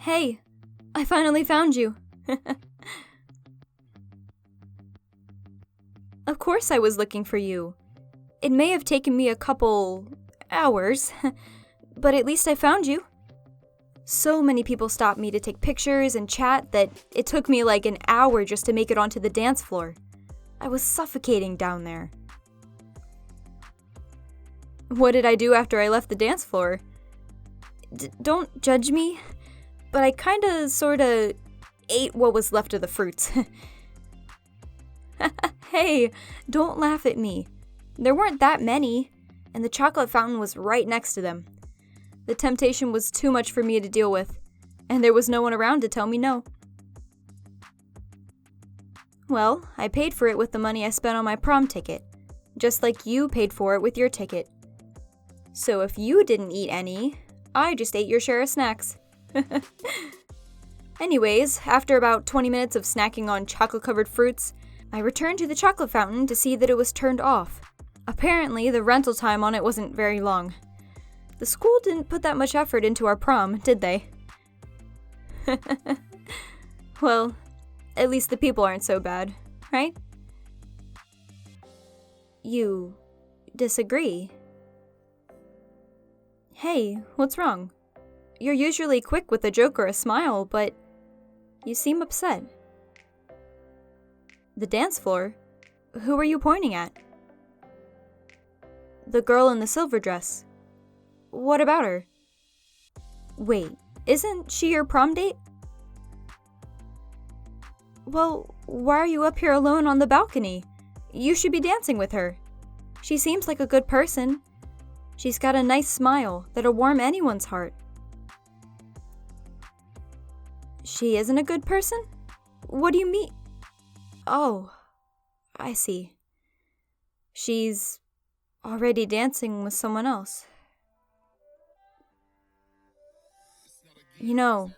Hey, I finally found you. Of course I was looking for you. It may have taken me a couple hours, but at least I found you. So many people stopped me to take pictures and chat that it took me like an hour just to make it onto the dance floor. I was suffocating down there. What did I do after I left the dance floor? Don't judge me, but I kinda sorta ate what was left of the fruits. Hey, don't laugh at me. There weren't that many, and the chocolate fountain was right next to them. The temptation was too much for me to deal with, and there was no one around to tell me no. Well, I paid for it with the money I spent on my prom ticket, just like you paid for it with your ticket. So if you didn't eat any, I just ate your share of snacks. Anyways, after about 20 minutes of snacking on chocolate-covered fruits, I returned to the chocolate fountain to see that it was turned off. Apparently, the rental time on it wasn't very long. The school didn't put that much effort into our prom, did they? Well, at least the people aren't so bad, right? You disagree? Hey, what's wrong? You're usually quick with a joke or a smile, but you seem upset. The dance floor? Who are you pointing at? The girl in the silver dress. What about her? Wait, isn't she your prom date? Well, why are you up here alone on the balcony? You should be dancing with her. She seems like a good person. She's got a nice smile that'll warm anyone's heart. She isn't a good person? What do you mean? Oh, I see. She's already dancing with someone else. You know,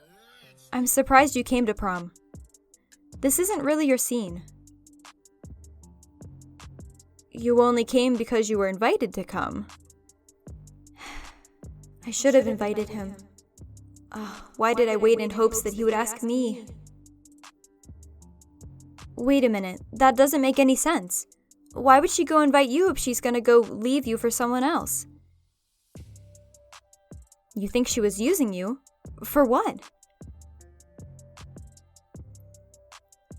I'm surprised you came to prom. This isn't really your scene. You only came because you were invited to come. I should have invited him. Why did I wait in hopes that he would ask me? Wait a minute, that doesn't make any sense. Why would she go invite you if she's gonna go leave you for someone else? You think she was using you? For what?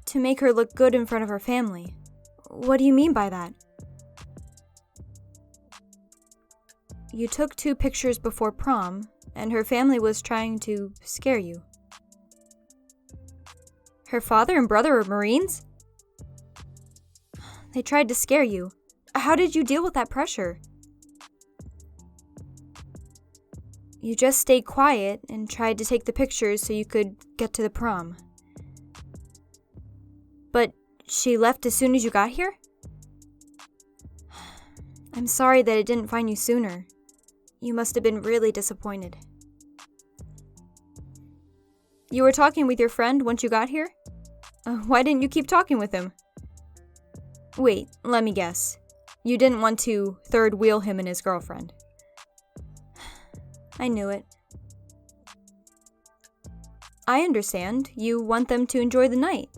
To make her look good in front of her family. What do you mean by that? You took 2 pictures before prom, and her family was trying to scare you. Her father and brother are Marines? They tried to scare you. How did you deal with that pressure? You just stayed quiet and tried to take the pictures so you could get to the prom. But she left as soon as you got here? I'm sorry that it didn't find you sooner. You must have been really disappointed. You were talking with your friend once you got here? Why didn't you keep talking with him? Wait, let me guess. You didn't want to third wheel him and his girlfriend. I knew it. I understand. You want them to enjoy the night.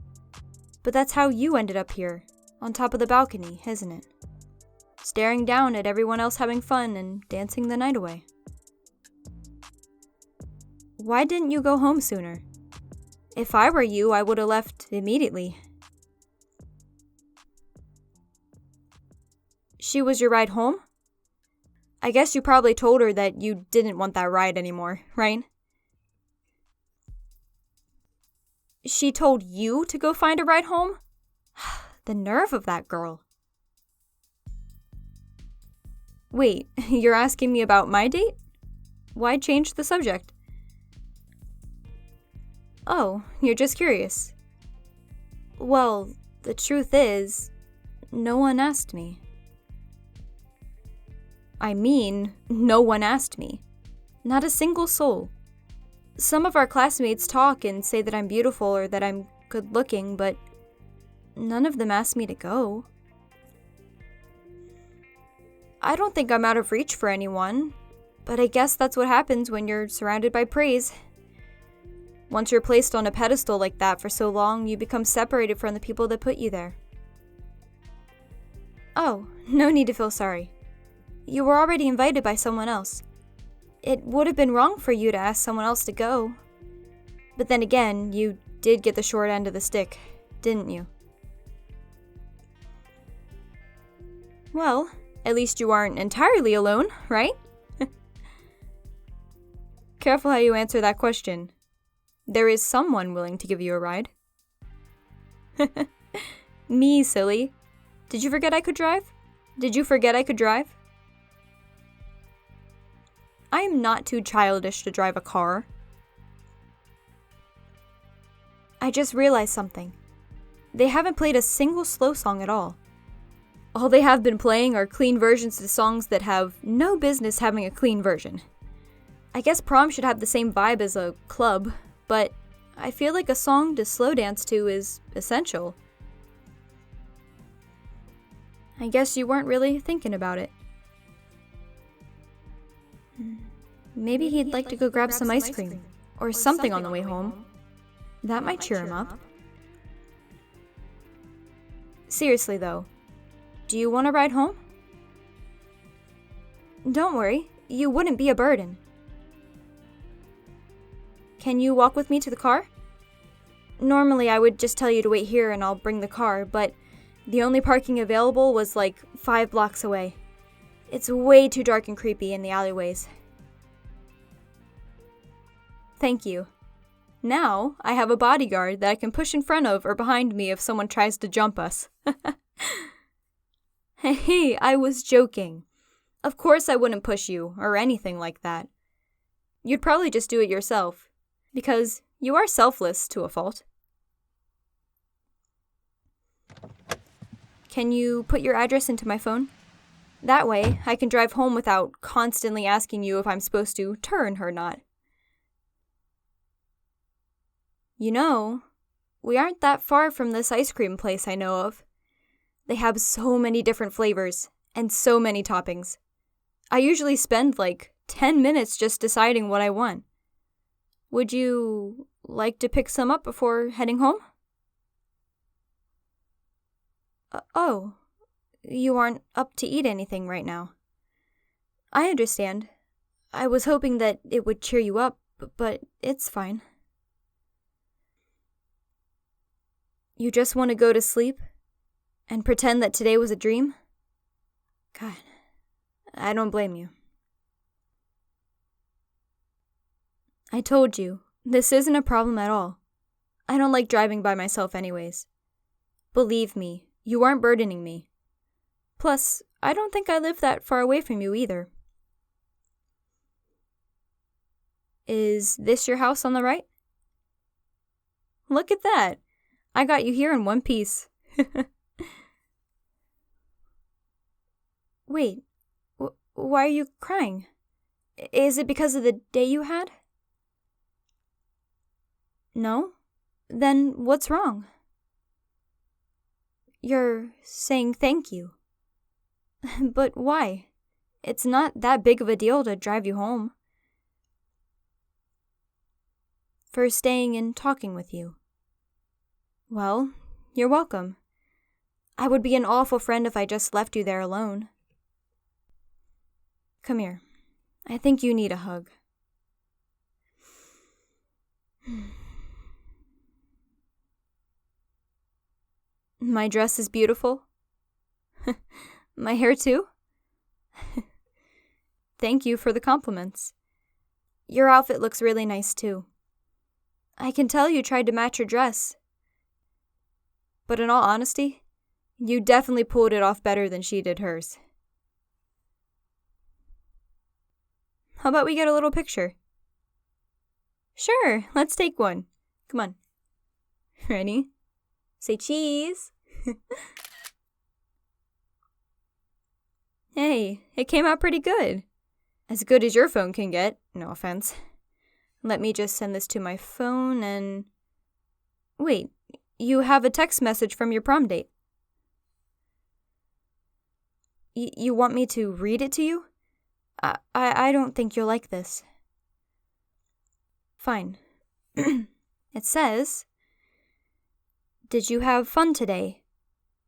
But that's how you ended up here, on top of the balcony, isn't it? Staring down at everyone else having fun and dancing the night away. Why didn't you go home sooner? If I were you, I would have left immediately. She was your ride home? I guess you probably told her that you didn't want that ride anymore, right? She told you to go find a ride home? The nerve of that girl. Wait, you're asking me about my date? Why change the subject? Oh, you're just curious. Well, the truth is, no one asked me. I mean, no one asked me. Not a single soul. Some of our classmates talk and say that I'm beautiful or that I'm good looking, but none of them asked me to go. I don't think I'm out of reach for anyone, but I guess that's what happens when you're surrounded by praise. Once you're placed on a pedestal like that for so long, you become separated from the people that put you there. Oh, no need to feel sorry. You were already invited by someone else. It would have been wrong for you to ask someone else to go. But then again, you did get the short end of the stick, didn't you? Well, at least you aren't entirely alone, right? Careful how you answer that question. There is someone willing to give you a ride. Me, silly. Did you forget I could drive? Did you forget I could drive? I am not too childish to drive a car. I just realized something. They haven't played a single slow song at all. All they have been playing are clean versions to songs that have no business having a clean version. I guess prom should have the same vibe as a club, but I feel like a song to slow dance to is essential. I guess you weren't really thinking about it. Maybe he'd like to go grab some ice cream, or something on the way home. That might cheer him up. Seriously though, do you want to ride home? Don't worry, you wouldn't be a burden. Can you walk with me to the car? Normally I would just tell you to wait here and I'll bring the car, but the only parking available was like 5 blocks away. It's way too dark and creepy in the alleyways. Thank you. Now I have a bodyguard that I can push in front of or behind me if someone tries to jump us. Hey, I was joking. Of course I wouldn't push you or anything like that. You'd probably just do it yourself, because you are selfless to a fault. Can you put your address into my phone? That way, I can drive home without constantly asking you if I'm supposed to turn or not. You know, we aren't that far from this ice cream place I know of. They have so many different flavors and so many toppings. I usually spend like 10 minutes just deciding what I want. Would you like to pick some up before heading home? Oh, you aren't up to eat anything right now. I understand. I was hoping that it would cheer you up, but it's fine. You just want to go to sleep and pretend that today was a dream? God, I don't blame you. I told you, this isn't a problem at all. I don't like driving by myself anyways. Believe me, you aren't burdening me. Plus, I don't think I live that far away from you either. Is this your house on the right? Look at that. I got you here in one piece. Wait, why are you crying? Is it because of the day you had? No? Then what's wrong? You're saying thank you. But why? It's not that big of a deal to drive you home. For staying and talking with you. Well, you're welcome. I would be an awful friend if I just left you there alone. Come here. I think you need a hug. My dress is beautiful. My hair too. Thank you for the compliments. Your outfit looks really nice too. I can tell you tried to match your dress. But in all honesty, you definitely pulled it off better than she did hers. How about we get a little picture? Sure, let's take one. Come on. Ready? Say cheese. Hey, it came out pretty good. As good as your phone can get, no offense. Let me just send this to my phone and... Wait, you have a text message from your prom date. You want me to read it to you? I don't think you'll like this. Fine. It says, "Did you have fun today?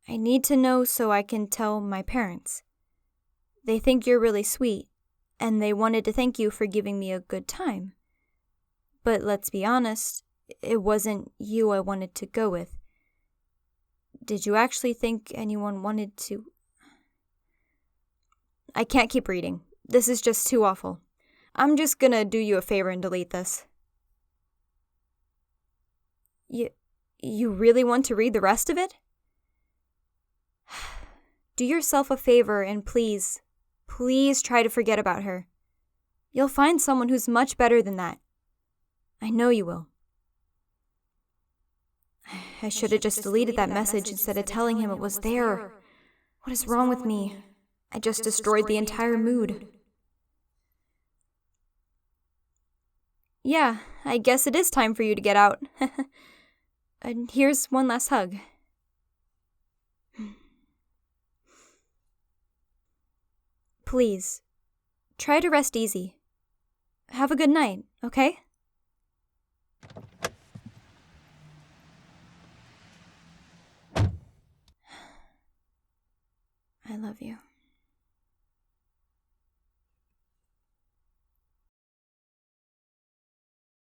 I need to know so I can tell my parents. They think you're really sweet, and they wanted to thank you for giving me a good time. But let's be honest, it wasn't you I wanted to go with. Did you actually think anyone wanted to?" I can't keep reading. This is just too awful. I'm just gonna do you a favor and delete this. You really want to read the rest of it? Do yourself a favor and please try to forget about her. You'll find someone who's much better than that. I know you will. I should have just deleted that message instead of telling him it was there. What is wrong with me? I just destroyed the entire mood. Yeah, I guess it is time for you to get out. And here's one last hug. Please, try to rest easy. Have a good night, okay? I love you.